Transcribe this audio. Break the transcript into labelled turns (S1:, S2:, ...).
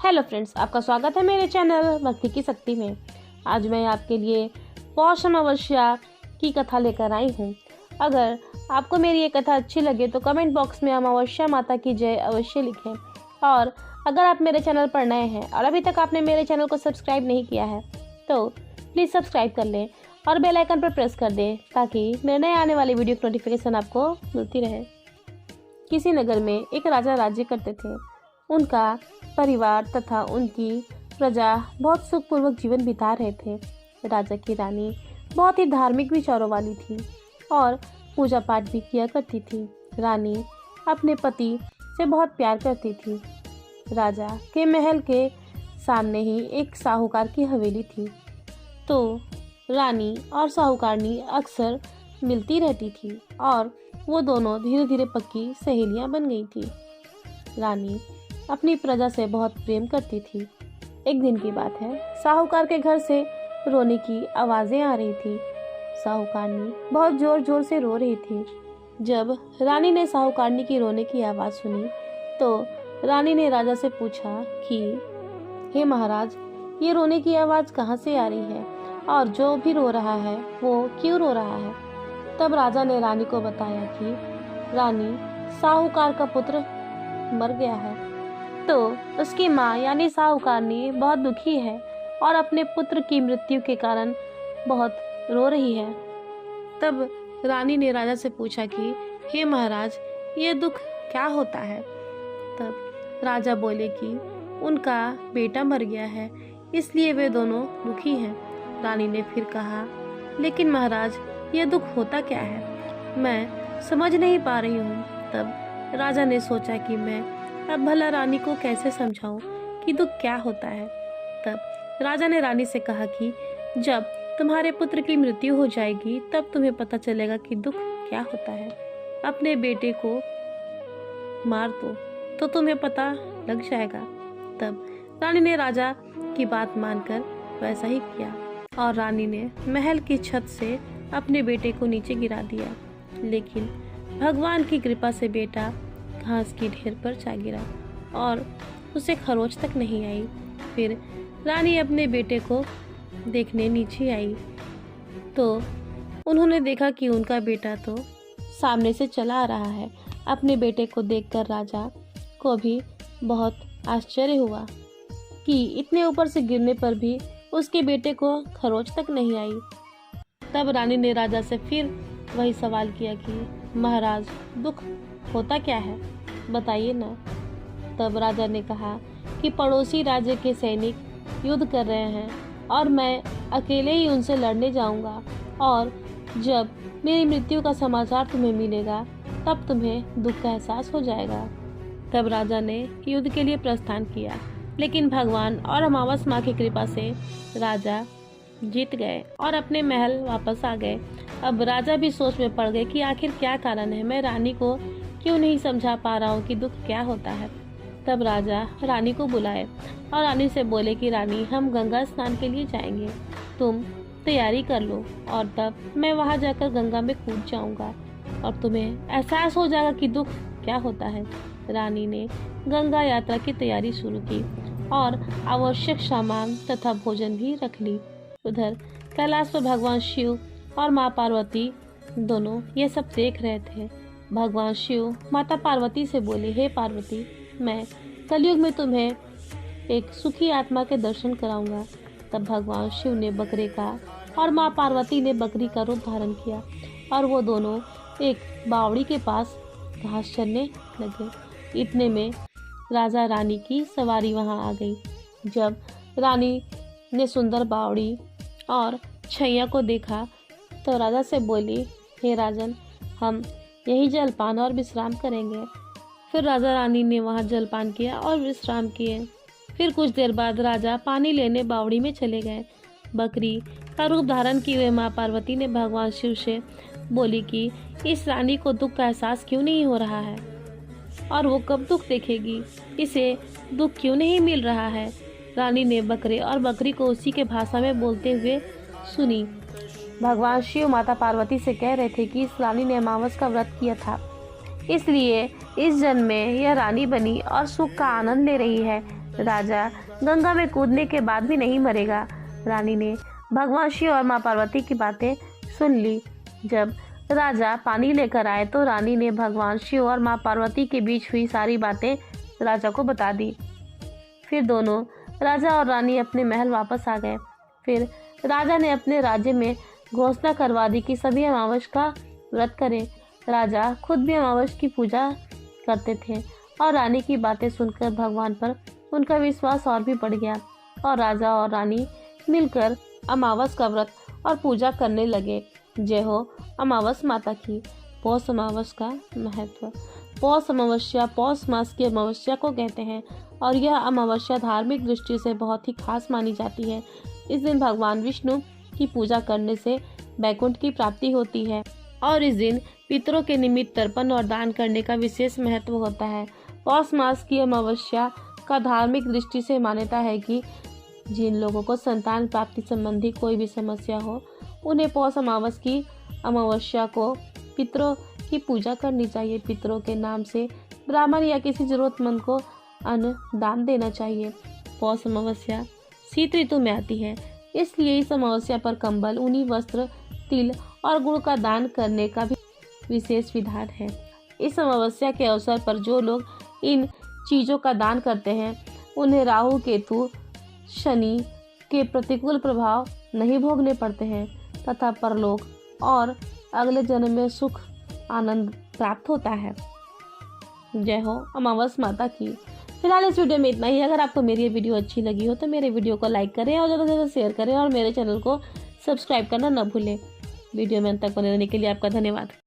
S1: Hello friends, आपका स्वागत है मेरे चैनल भक्ति की शक्ति में। आज मैं आपके लिए पौष अमावस्या की कथा लेकर आई हूँ। अगर आपको मेरी ये कथा अच्छी लगे तो कमेंट बॉक्स में अमावस्या माता की जय अवश्य लिखें। और अगर आप मेरे चैनल पर नए हैं और अभी तक आपने मेरे चैनल को सब्सक्राइब नहीं किया है तो प्लीज़ सब्सक्राइब कर लें और बेल आइकन पर प्रेस कर दें ताकि मेरे नए आने वाली वीडियो की नोटिफिकेशन आपको मिलती रहे। किसी नगर में एक राजा राज्य करते थे। उनका परिवार तथा उनकी प्रजा बहुत सुखपूर्वक जीवन बिता रहे थे। राजा की रानी बहुत ही धार्मिक विचारों वाली थी और पूजा पाठ भी किया करती थी। रानी अपने पति से बहुत प्यार करती थी। राजा के महल के सामने ही एक साहूकार की हवेली थी, तो रानी और साहूकारनी अक्सर मिलती रहती थी और वो दोनों धीरे धीरे पक्की सहेलियां बन गई थी। रानी अपनी प्रजा से बहुत प्रेम करती थी। एक दिन की बात है, साहूकार के घर से रोने की आवाज़ें आ रही थी। साहूकारनी बहुत जोर जोर से रो रही थी। जब रानी ने साहूकारनी की रोने की आवाज़ सुनी तो रानी ने राजा से पूछा कि हे महाराज, ये रोने की आवाज़ कहाँ से आ रही है और जो भी रो रहा है वो क्यों रो रहा है। तब राजा ने रानी को बताया कि रानी, साहूकार का पुत्र मर गया है, तो उसकी माँ यानी साहूकारनी बहुत दुखी है और अपने पुत्र की मृत्यु के कारण बहुत रो रही है। तब रानी ने राजा से पूछा कि हे महाराज, ये दुख क्या होता है। तब राजा बोले कि उनका बेटा मर गया है, इसलिए वे दोनों दुखी हैं। रानी ने फिर कहा, लेकिन महाराज, ये दुख होता क्या है, मैं समझ नहीं पा रही हूँ। तब राजा ने सोचा कि मैं अब भला रानी को कैसे समझाऊं कि दुख क्या होता है। तब राजा ने रानी से कहा कि जब तुम्हारे पुत्र की मृत्यु हो जाएगी तब तुम्हें पता चलेगा कि दुख क्या होता है। अपने बेटे को मार दो तो तुम्हें पता लग जाएगा। तब रानी ने राजा की बात मानकर वैसा ही किया और रानी ने महल की छत से अपने बेटे को नीचे गिरा दिया। लेकिन भगवान की कृपा से बेटा घास की ढेर पर जा गिरा और उसे खरोच तक नहीं आई। फिर रानी अपने बेटे को देखने नीचे आई तो उन्होंने देखा कि उनका बेटा तो सामने से चला आ रहा है। अपने बेटे को देखकर राजा को भी बहुत आश्चर्य हुआ कि इतने ऊपर से गिरने पर भी उसके बेटे को खरोच तक नहीं आई। तब रानी ने राजा से फिर वही सवाल किया कि महाराज, दुख होता क्या है, बताइए ना। तब राजा ने कहा कि पड़ोसी राज्य के सैनिक युद्ध कर रहे हैं और मैं अकेले ही उनसे लड़ने जाऊंगा, और जब मेरी मृत्यु का समाचार तुम्हें मिलेगा तब तुम्हें दुख का एहसास हो जाएगा। तब राजा ने युद्ध के लिए प्रस्थान किया, लेकिन भगवान और अमावस माँ की कृपा से राजा जीत गए और अपने महल वापस आ गए। अब राजा भी सोच में पड़ गए कि आखिर क्या कारण है, मैं रानी को क्यों नहीं समझा पा रहा हूँ कि दुख क्या होता है। तब राजा रानी को बुलाए और रानी से बोले कि रानी, हम गंगा स्नान के लिए जाएंगे, तुम तैयारी कर लो और तब मैं वहाँ जाकर गंगा में कूद जाऊँगा और तुम्हें एहसास हो जाएगा कि दुख क्या होता है। रानी ने गंगा यात्रा की तैयारी शुरू की और आवश्यक सामान तथा भोजन भी रख ली। उधर कैलाश पर भगवान शिव और माँ पार्वती दोनों ये सब देख रहे थे। भगवान शिव माता पार्वती से बोले, हे पार्वती, मैं कलयुग में तुम्हें एक सुखी आत्मा के दर्शन कराऊंगा। तब भगवान शिव ने बकरे का और माँ पार्वती ने बकरी का रूप धारण किया और वो दोनों एक बावड़ी के पास घास चरने लगे। इतने में राजा रानी की सवारी वहां आ गई। जब रानी ने सुंदर बावड़ी और छैया को देखा तो राजा से बोली, हे राजन, हम यही जलपान और विश्राम करेंगे। फिर राजा रानी ने वहां जलपान किया और विश्राम किए। फिर कुछ देर बाद राजा पानी लेने बावड़ी में चले गए। बकरी का रूप धारण किए हुए माँ पार्वती ने भगवान शिव से बोली कि इस रानी को दुख का एहसास क्यों नहीं हो रहा है और वो कब दुख देखेगी, इसे दुख क्यों नहीं मिल रहा है। रानी ने बकरे और बकरी को उसी के भाषा में बोलते हुए सुनी। भगवान शिव माता पार्वती से कह रहे थे कि इस रानी ने अमावस का व्रत किया था, इसलिए इस जन्म में यह रानी बनी और सुख का आनंद ले रही है। राजा गंगा में कूदने के बाद भी नहीं मरेगा। रानी ने भगवान शिव और माँ पार्वती की बातें सुन ली। जब राजा पानी लेकर आए तो रानी ने भगवान शिव और माँ पार्वती के बीच हुई सारी बातें राजा को बता दी। फिर दोनों राजा और रानी अपने महल वापस आ गए। फिर राजा ने अपने राज्य में घोषणा करवा दी कि सभी अमावस का व्रत करें। राजा खुद भी अमावस की पूजा करते थे और रानी की बातें सुनकर भगवान पर उनका विश्वास और भी बढ़ गया और राजा और रानी मिलकर अमावस का व्रत और पूजा करने लगे। जय हो अमावस माता की। पौष अमावस का महत्व। पौष अमावस्या पौष मास की अमावस्या को कहते हैं और यह अमावस्या धार्मिक दृष्टि से बहुत ही खास मानी जाती है। इस दिन भगवान विष्णु की पूजा करने से वैकुंठ की प्राप्ति होती है और इस दिन पितरों के निमित्त तर्पण और दान करने का विशेष महत्व होता है। पौष मास की अमावस्या का धार्मिक दृष्टि से मान्यता है कि जिन लोगों को संतान प्राप्ति संबंधी कोई भी समस्या हो उन्हें पौष अमावस की अमावस्या को पितरों की पूजा करनी चाहिए। पितरों के नाम से ब्राह्मण या किसी जरूरतमंद को अन्न दान देना चाहिए। पौष अमावस्या शीत ऋतु में आती है, इसलिए इस अमावस्या पर कंबल, ऊनी वस्त्र, तिल और गुड़ का दान करने का भी विशेष विधान है। इस अमावस्या के अवसर पर जो लोग इन चीज़ों का दान करते हैं उन्हें राहु, केतु, शनि के प्रतिकूल प्रभाव नहीं भोगने पड़ते हैं तथा परलोक और अगले जन्म में सुख आनंद प्राप्त होता है। जय हो अमावस माता की। फिलहाल इस वीडियो में इतना ही। अगर आपको मेरी ये वीडियो अच्छी लगी हो तो मेरे वीडियो को लाइक करें और ज़्यादा से ज़्यादा शेयर करें और मेरे चैनल को सब्सक्राइब करना न भूलें। वीडियो में अंत तक बने रहने के लिए आपका धन्यवाद।